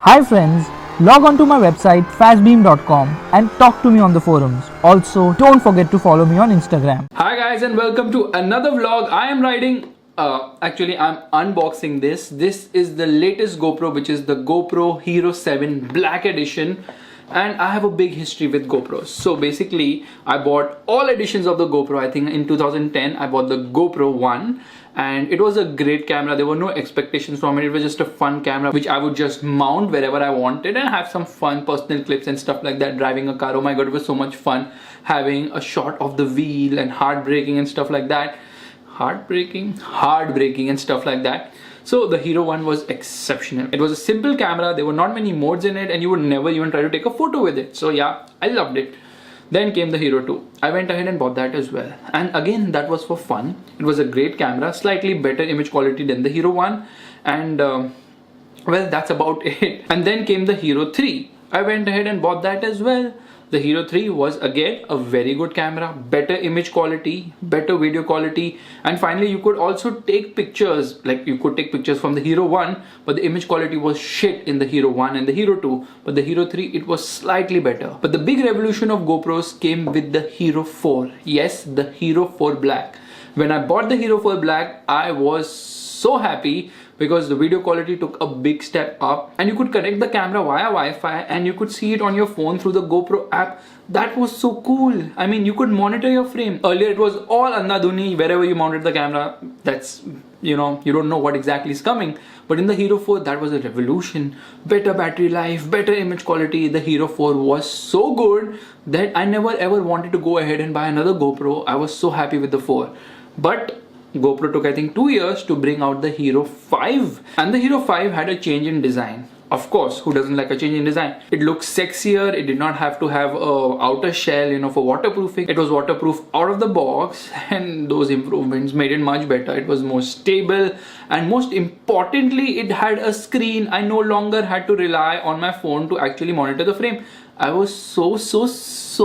Hi friends, log on to my website fastbeam.com and talk to me on the forums. Also, don't forget to follow me on Instagram. Hi guys and welcome to another vlog. I am riding, I'm unboxing this. This is the latest GoPro, which is the GoPro Hero 7 Black Edition. And I have a big history with GoPros. So basically, I bought all editions of the GoPro. I think in 2010, I bought the GoPro 1. And it was a great camera. There were no expectations from it. It was just a fun camera which I would just mount wherever I wanted and have some fun personal clips and stuff like that. Driving a car, oh my god, it was so much fun. Having a shot of the wheel and heartbreaking and stuff like that. Heartbreaking and stuff like that. So the Hero 1 was exceptional. It was a simple camera. There were not many modes in it and you would never even try to take a photo with it. So yeah, I loved it. Then came the Hero 2. I went ahead and bought that as well. And again, that was for fun. It was a great camera, slightly better image quality than the Hero 1. And well, that's about it. And then came the Hero 3. I went ahead and bought that as well. The Hero 3 was again a very good camera, better image quality, better video quality, and finally you could also take pictures, like you could take pictures from the Hero 1, but the image quality was shit in the Hero 1 and the Hero 2, but the Hero 3 it was slightly better. But the big revolution of GoPros came with the Hero 4. Yes, the Hero 4 Black. When I bought the Hero 4 Black, I was so happy because the video quality took a big step up and you could connect the camera via Wi-Fi and you could see it on your phone through the GoPro app. That was so cool. I mean, you could monitor your frame. Earlier it was all andhadhuni, wherever you mounted the camera, that's, you don't know what exactly is coming. But in the Hero 4, that was a revolution. Better battery life, better image quality. The Hero 4 was so good that I never ever wanted to go ahead and buy another GoPro. I was so happy with the 4. But GoPro took I think 2 years to bring out the Hero 5, and the Hero 5 had a change in design. Of course, who doesn't like a change in design? It looks sexier. It did not have to have a outer shell, for waterproofing. It was waterproof out of the box, and those improvements made it much better. It was more stable, and most importantly, it had a screen. I no longer had to rely on my phone to actually monitor the frame. I was so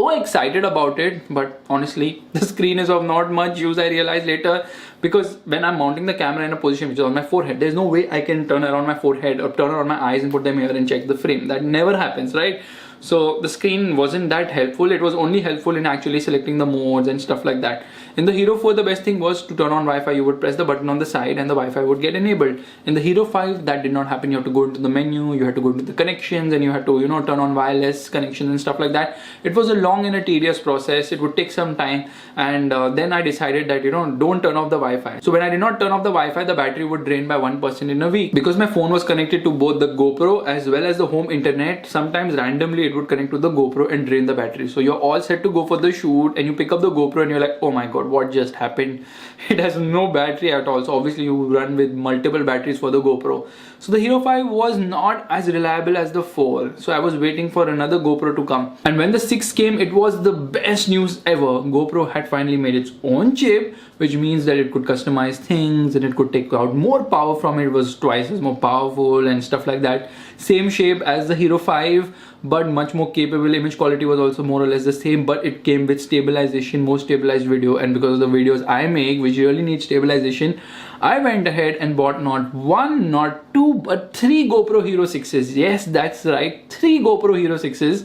excited about it, but honestly, the screen is of not much use, I realized later, because when I'm mounting the camera in a position which is on my forehead, there's no way I can turn around my forehead or turn around my eyes and put them here and check the frame. That never happens, right? So the screen wasn't that helpful. It was only helpful in actually selecting the modes and stuff like that. In the Hero 4, the best thing was to turn on Wi-Fi. You would press the button on the side and the Wi-Fi would get enabled. In the Hero 5, that did not happen. You have to go into the menu, you had to go into the connections, and you had to, turn on wireless connections and stuff like that. It was a long and a tedious process. It would take some time. And then I decided that, don't turn off the Wi-Fi. So when I did not turn off the Wi-Fi, the battery would drain by 1% in a week. Because my phone was connected to both the GoPro as well as the home internet, sometimes randomly it would connect to the GoPro and drain the battery. So you're all set to go for the shoot and you pick up the GoPro and you're like, oh my god, what just happened? It has no battery at all. So obviously you run with multiple batteries for the GoPro. So the Hero 5 was not as reliable as the 4. So I was waiting for another GoPro to come. And when the 6 came, it was the best news ever. GoPro had finally made its own chip, which means that it could customize things and it could take out more power from it. It was twice as more powerful and stuff like that. Same shape as the Hero 5, but much more capable. Image quality was also more or less the same, but it came with stabilization, more stabilized video. And because of the videos I make, which really need stabilization, I went ahead and bought not 1, not 2, but 3 GoPro Hero 6s. Yes, that's right, 3 GoPro Hero 6s.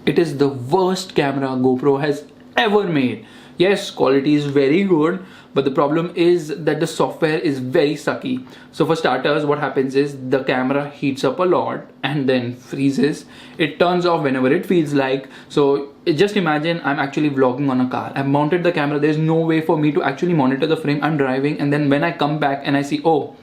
It is the worst camera GoPro has ever made. Yes, quality is very good, but the problem is that the software is very sucky. So for starters, what happens is the camera heats up a lot and then freezes. It turns off whenever it feels like. So just imagine I'm actually vlogging on a car. I've mounted the camera. There's no way for me to actually monitor the frame. I'm driving, and then when I come back and I see, oh,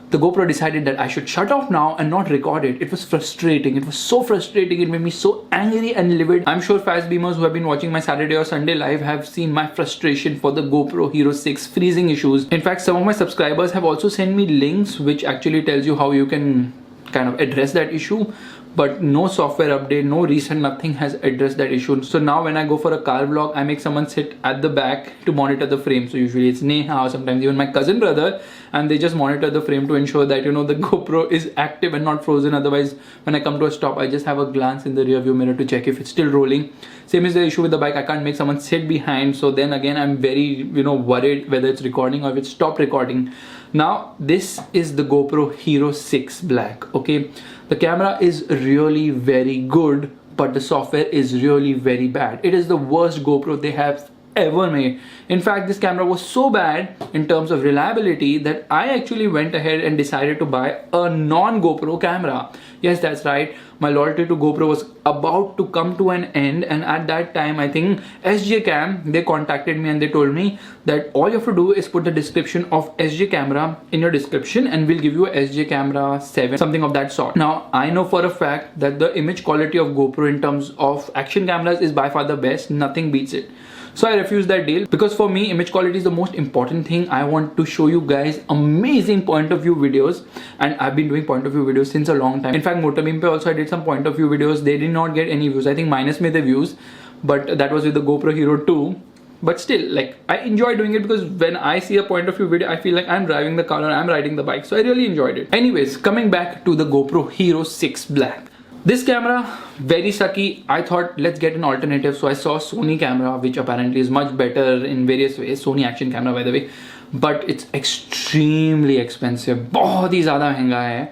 the GoPro decided that I should shut off now and not record it. It was frustrating. It was so frustrating. It made me so angry and livid. I'm sure fast beamers who have been watching my Saturday or Sunday live have seen my frustration for the GoPro Hero 6 freezing issues. In fact, some of my subscribers have also sent me links which actually tells you how you can kind of address that issue. But no software update, no recent, nothing has addressed that issue. So now when I go for a car vlog, I make someone sit at the back to monitor the frame. So usually it's Neha or sometimes even my cousin brother, and they just monitor the frame to ensure that the GoPro is active and not frozen. Otherwise, when I come to a stop, I just have a glance in the rear view mirror to check if it's still rolling. Same is the issue with the bike. I can't make someone sit behind. So then again, I'm very worried whether it's recording or if it stopped recording. Now this is the GoPro Hero 6 Black. Okay, the camera is really very good, but the software is really very bad. It is the worst GoPro they have ever made. In fact, this camera was so bad in terms of reliability that I actually went ahead and decided to buy a non-GoPro camera. Yes, that's right. My loyalty to GoPro was about to come to an end, and at that time I think SJ Cam, they contacted me and they told me that all you have to do is put the description of SJ camera in your description and we'll give you a SJ camera 7, something of that sort. Now I know for a fact that the image quality of GoPro in terms of action cameras is by far the best. Nothing beats it. So I refused that deal because for me image quality is the most important thing. I want to show you guys amazing point of view videos, and I've been doing point of view videos since a long time. In fact, Motorbeam pe also I did some point of view videos. They did not get any views. I think minus made the views, but that was with the GoPro Hero 2. But still, like, I enjoy doing it because when I see a point of view video, I feel like I'm driving the car or I'm riding the bike. So I really enjoyed it. Anyways, coming back to the GoPro Hero 6 Black. This camera, very sucky. I thought let's get an alternative. So I saw Sony camera, which apparently is much better in various ways. Sony action camera, by the way. But it's extremely expensive. बहुत ही ज़्यादा महंगा है.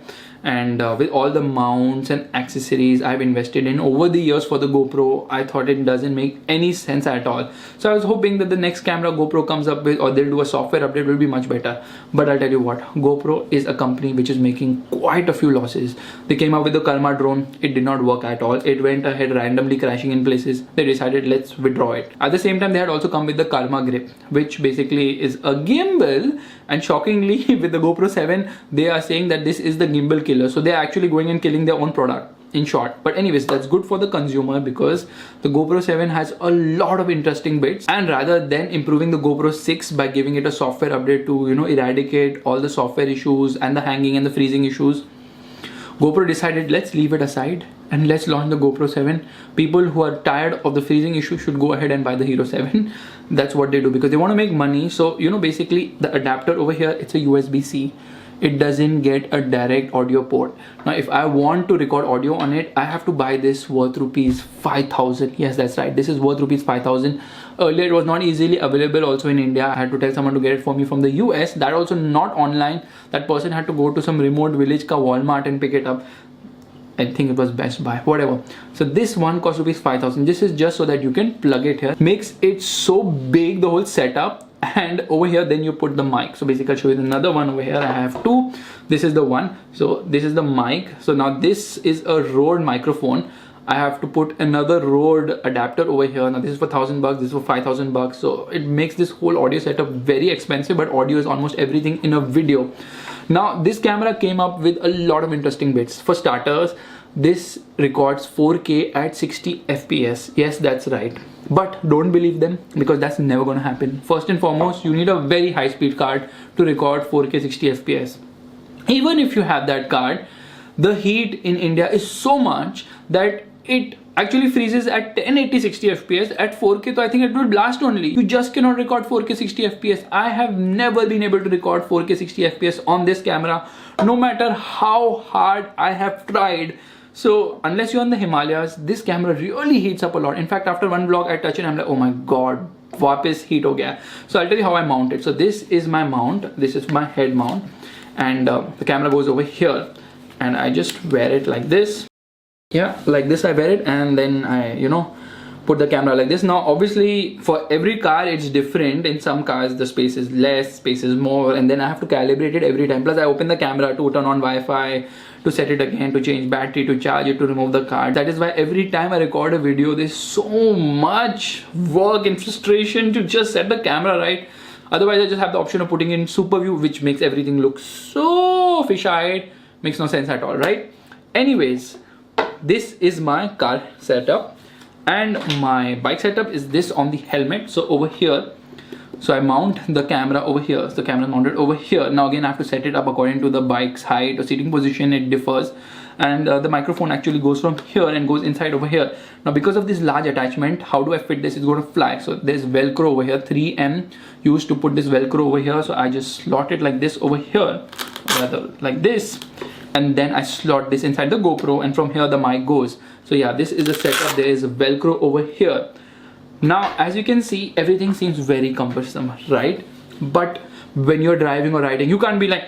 And with all the mounts and accessories I've invested in over the years for the GoPro, I thought it doesn't make any sense at all. So I was hoping that the next camera GoPro comes up with, or they'll do a software update, will be much better. But I'll tell you what, GoPro is a company which is making quite a few losses. They came out with the Karma drone. It did not work at all. It went ahead randomly crashing in places. They decided let's withdraw it. At the same time, they had also come with the Karma grip, which basically is a gimbal. And shockingly, with the GoPro 7, they are saying that this is the gimbal killer. So they're actually going and killing their own product, in short. But anyways, that's good for the consumer because the GoPro 7 has a lot of interesting bits. And rather than improving the GoPro 6 by giving it a software update to, eradicate all the software issues and the hanging and the freezing issues, GoPro decided let's leave it aside and let's launch the GoPro 7. People who are tired of the freezing issue should go ahead and buy the Hero 7. That's what they do because they want to make money. So, basically the adapter over here, it's a USB-C. It doesn't get a direct audio port. Now, if I want to record audio on it, I have to buy this worth rupees 5,000. Yes, that's right. This is worth rupees 5,000. Earlier, it was not easily available also in India. I had to tell someone to get it for me from the US. That also not online. That person had to go to some remote village ka Walmart and pick it up. I think it was Best Buy, whatever. So this one costs rupees 5,000. This is just so that you can plug it here. Makes it so big, the whole setup. And over here then you put the mic. So basically I'll show you another one over here. I have two. This is the one. So this is the mic. So now this is a Rode microphone. I have to put another Rode adapter over here. Now this is for $1,000, this is for $5,000. So it makes this whole audio setup very expensive, but audio is almost everything in a video. Now this camera came up with a lot of interesting bits. For starters, this records 4K at 60 FPS. Yes, that's right. But don't believe them because that's never going to happen. First and foremost, you need a very high speed card to record 4K 60 FPS. Even if you have that card, the heat in India is so much that it actually freezes at 1080 60 FPS. At 4K, so I think it will blast only. You just cannot record 4K 60 FPS. I have never been able to record 4K 60 FPS on this camera, no matter how hard I have tried. So unless you're in the Himalayas, this camera really heats up a lot. In fact, after one vlog I touch it, I'm like, oh my god, वापस heat हो गया. So I'll tell you how I mount it. So this is my mount. This is my head mount, and the camera goes over here, and I just wear it like this. Yeah, like this I wear it, and then I, put the camera like this. Now obviously for every car it's different. In some cars the space is less, space is more, and then I have to calibrate it every time. Plus I open the camera to turn on Wi-Fi, to set it again, to change battery, to charge it, to remove the card. That is why every time I record a video, there's so much work and frustration to just set the camera right. Otherwise I just have the option of putting in super view, which makes everything look so fish-eyed. Makes no sense at all, right? Anyways, this is my car setup, and my bike setup is this on the helmet. So over here, so I mount the camera over here. So the camera is mounted over here. Now again I have to set it up according to the bike's height or seating position. It differs, and the microphone actually goes from here and goes inside over here. Now because of this large attachment, how do I fit this? It's going to fly. So there's velcro over here, 3M used to put this velcro over here. So I just slot it like this over here, rather like this, and then I slot this inside the GoPro, and from here the mic goes. So yeah, this is the setup. There is a velcro over here. Now as you can see, everything seems very cumbersome, right? But when you're driving or riding. You can't be like,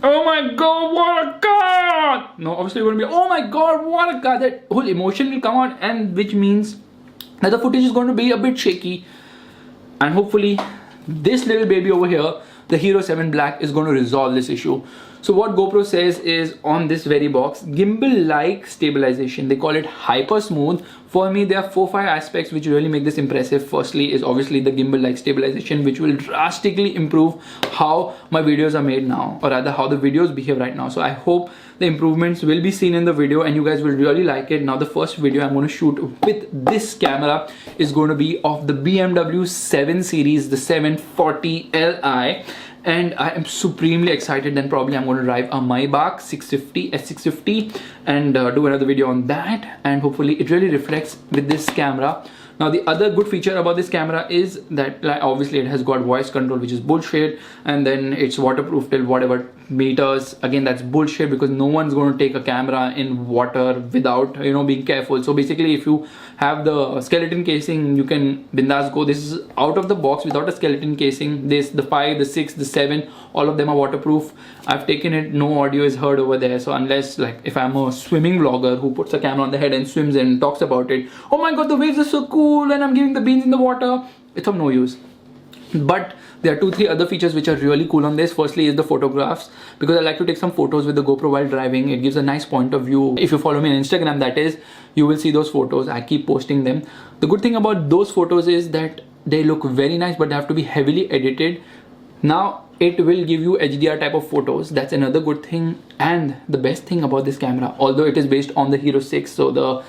oh my god, what a car! No, obviously you're gonna be, oh my god, what a car! That whole emotion will come out, and which means that the footage is going to be a bit shaky. And hopefully this little baby over here, the Hero 7 Black, is going to resolve this issue. So what GoPro says is on this very box, gimbal-like stabilization. They call it hyper smooth. For me, there are 4-5 aspects which really make this impressive. Firstly is obviously the gimbal-like stabilization, which will drastically improve how my videos are made now, or rather how the videos behave right now. So I hope the improvements will be seen in the video and you guys will really like it. Now the first video I'm going to shoot with this camera is going to be of the BMW 7 Series, the 740 Li. And I am supremely excited. Then probably I'm going to drive a Maybach 650 S650 and do another video on that, and hopefully it really reflects with this camera. Now the other good feature about this camera is that obviously it has got voice control, which is bullshit, and then it's waterproof till whatever meters. Again, that's bullshit because no one's going to take a camera in water without, you know, being careful. So basically if you have the skeleton casing, you can bindas go. This is out of the box without a skeleton casing. This, the 5, the 6, the 7, all of them are waterproof. I've taken it, no audio is heard over there. So unless like if I'm a swimming vlogger who puts a camera on the head and swims and talks about it, oh my god, the waves are so cool and I'm giving the beans in the water, it's of no use. But there are 2-3 other features which are really cool on this. Firstly is the photographs, because I like to take some photos with the GoPro while driving. It gives a nice point of view. If you follow me on Instagram, that is, you will see those photos. I keep posting them. The good thing about those photos is that they look very nice, but they have to be heavily edited. Now it will give you HDR type of photos. That's another good thing. And the best thing about this camera, although it is based on the Hero 6, so the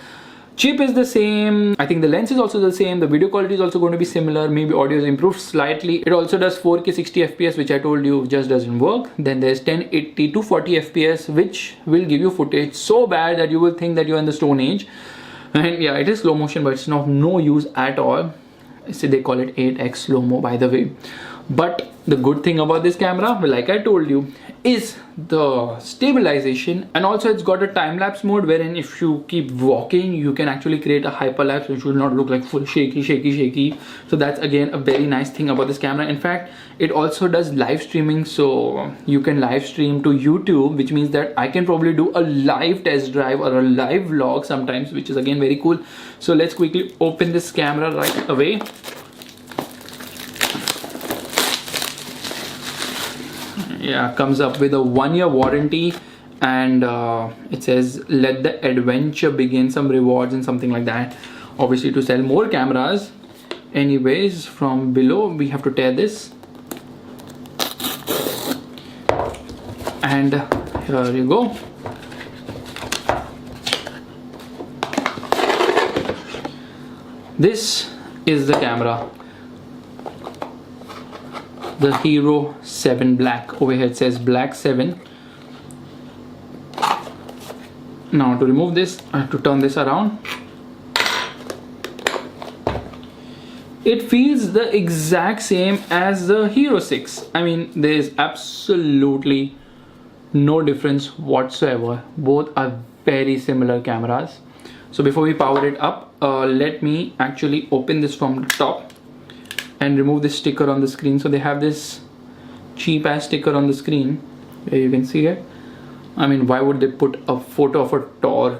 chip is the same, I think the lens is also the same, the video quality is also going to be similar, maybe audio is improved slightly. It also does 4K 60 FPS, which I told you just doesn't work. Then there's 1080 to 40 FPS, which will give you footage so bad that you will think that you're in the Stone Age. And yeah, it is slow motion, but it's not no use at all. So they call it 8x slow-mo, by the way. But the good thing about this camera, like I told you, is the stabilization, and also it's got a time-lapse mode wherein if you keep walking you can actually create a hyperlapse which will not look like full shaky. So that's again a very nice thing about this camera. In fact, it also does live streaming, so you can live stream to YouTube, which means that I can probably do a live test drive or a live vlog sometimes, which is again very cool. So let's quickly open this camera right away. Yeah, comes up with a 1-year warranty, and it says let the adventure begin, some rewards and something like that, obviously to sell more cameras. Anyways, from below we have to tear this, and here you go. This is the camera, the Hero 7 Black. Over here it says Black 7. Now to remove this, I have to turn this around. It feels the exact same as the Hero 6. I mean, there is absolutely no difference whatsoever. Both are very similar cameras. So before we power it up, let me actually open this from the top and remove this sticker on the screen. So they have this cheap ass sticker on the screen where you can see it. I mean, why would they put a photo of a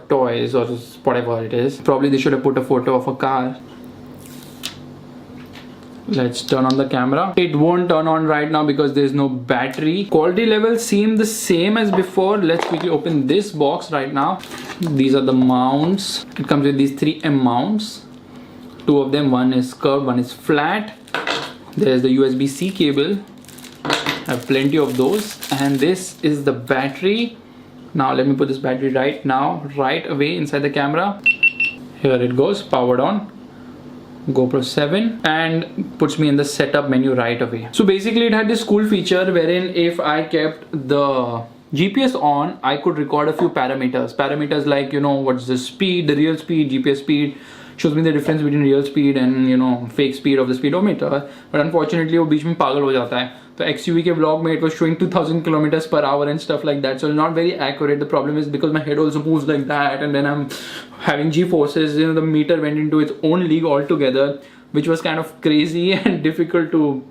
toys or whatever it is? Probably they should have put a photo of a car. Let's turn on the camera. It won't turn on right now because there's no battery. Quality levels seem the same as before. Let's quickly open this box right now. These are the mounts. It comes with these 3 M mounts. 2 of them, one is curved, one is flat. There's the USB-C cable. I have plenty of those. And this is the battery. Now let me put this battery right away inside the camera. Here it goes, powered on. GoPro 7, and puts me in the setup menu right away. So basically it had this cool feature wherein if I kept the GPS on, I could record a few parameters like, you know, what's the speed, the real speed, GPS speed, shows me the difference between real speed and, you know, fake speed of the speedometer. But unfortunately वो बीच में पागल हो जाता है. So XUV के vlog में it was showing 2000 kilometers per hour and stuff like that, so not very accurate. The problem is because my head also moves like that, and then I'm having G-forces, you know, the meter went into its own league altogether, which was kind of crazy and difficult to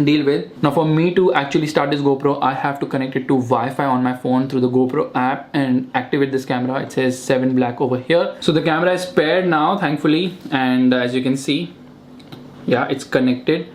deal with. Now for me to actually start this GoPro, I have to connect it to Wi-Fi on my phone through the GoPro app and activate this camera. It says 7 black over here. So the camera is paired now, thankfully, and as you can see, yeah, it's connected.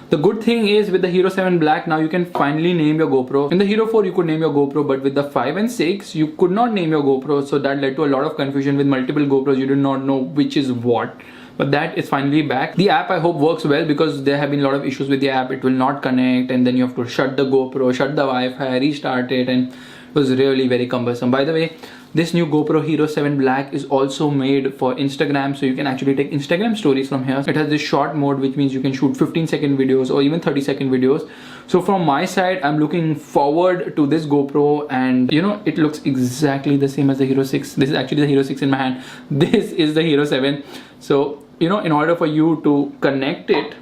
The good thing is with the Hero 7 Black, now you can finally name your GoPro. In the Hero 4 you could name your GoPro, but with the 5 and 6 you could not name your GoPro, so that led to a lot of confusion with multiple GoPros. You did not know which is what. But that is finally back. The app I hope works well, because there have been a lot of issues with the app. It will not connect, and then you have to shut the GoPro, shut the Wi-Fi, restart it, and it was really very cumbersome. By the way, this new GoPro Hero 7 Black is also made for Instagram, so you can actually take Instagram stories from here. It has this short mode, which means you can shoot 15-second videos or even 30-second videos. So from my side, I'm looking forward to this GoPro, and you know, it looks exactly the same as the Hero 6. This is actually the Hero 6 in my hand. This is the Hero 7. So, you know, in order for you to connect it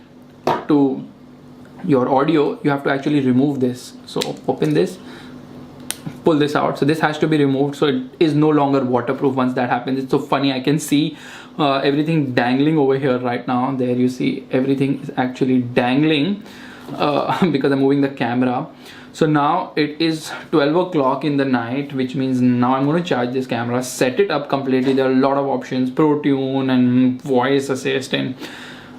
to your audio, you have to actually remove this. So open this, pull this out. So this has to be removed, so it is no longer waterproof once that happens. It's so funny, I can see everything dangling over here right now. There you see everything is actually dangling because I'm moving the camera. So now it is 12 o'clock in the night, which means now I'm going to charge this camera, set it up completely. There are a lot of options, Pro Tune and voice assist, and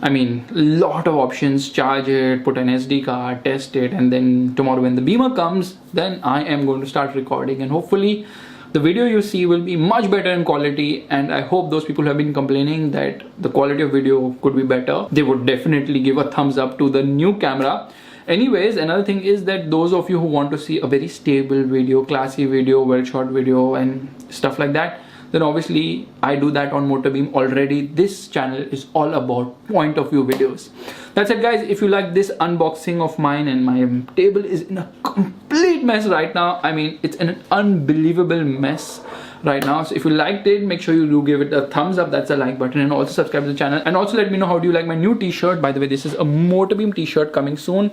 I mean, lot of options. Charge it, put an SD card, test it, and then tomorrow when the beamer comes, then I am going to start recording, and hopefully the video you see will be much better in quality. And I hope those people who have been complaining that the quality of video could be better, they would definitely give a thumbs up to the new camera. Anyways, another thing is that those of you who want to see a very stable video, classy video, well shot video and stuff like that, then obviously I do that on Motorbeam already. This channel is all about point of view videos. That's it guys. If you like this unboxing of mine, and my table is in a complete mess right now. I mean, it's an unbelievable mess right now. So if you liked it, make sure you do give it a thumbs up. That's a like button, and also subscribe to the channel, and also let me know how do you like my new t-shirt. By the way, this is a Motorbeam t-shirt coming soon.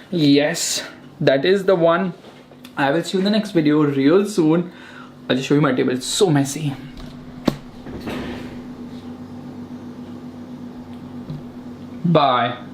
Yes, that is the one. I will see you in the next video real soon. I'll just show you my table. It's so messy. Bye.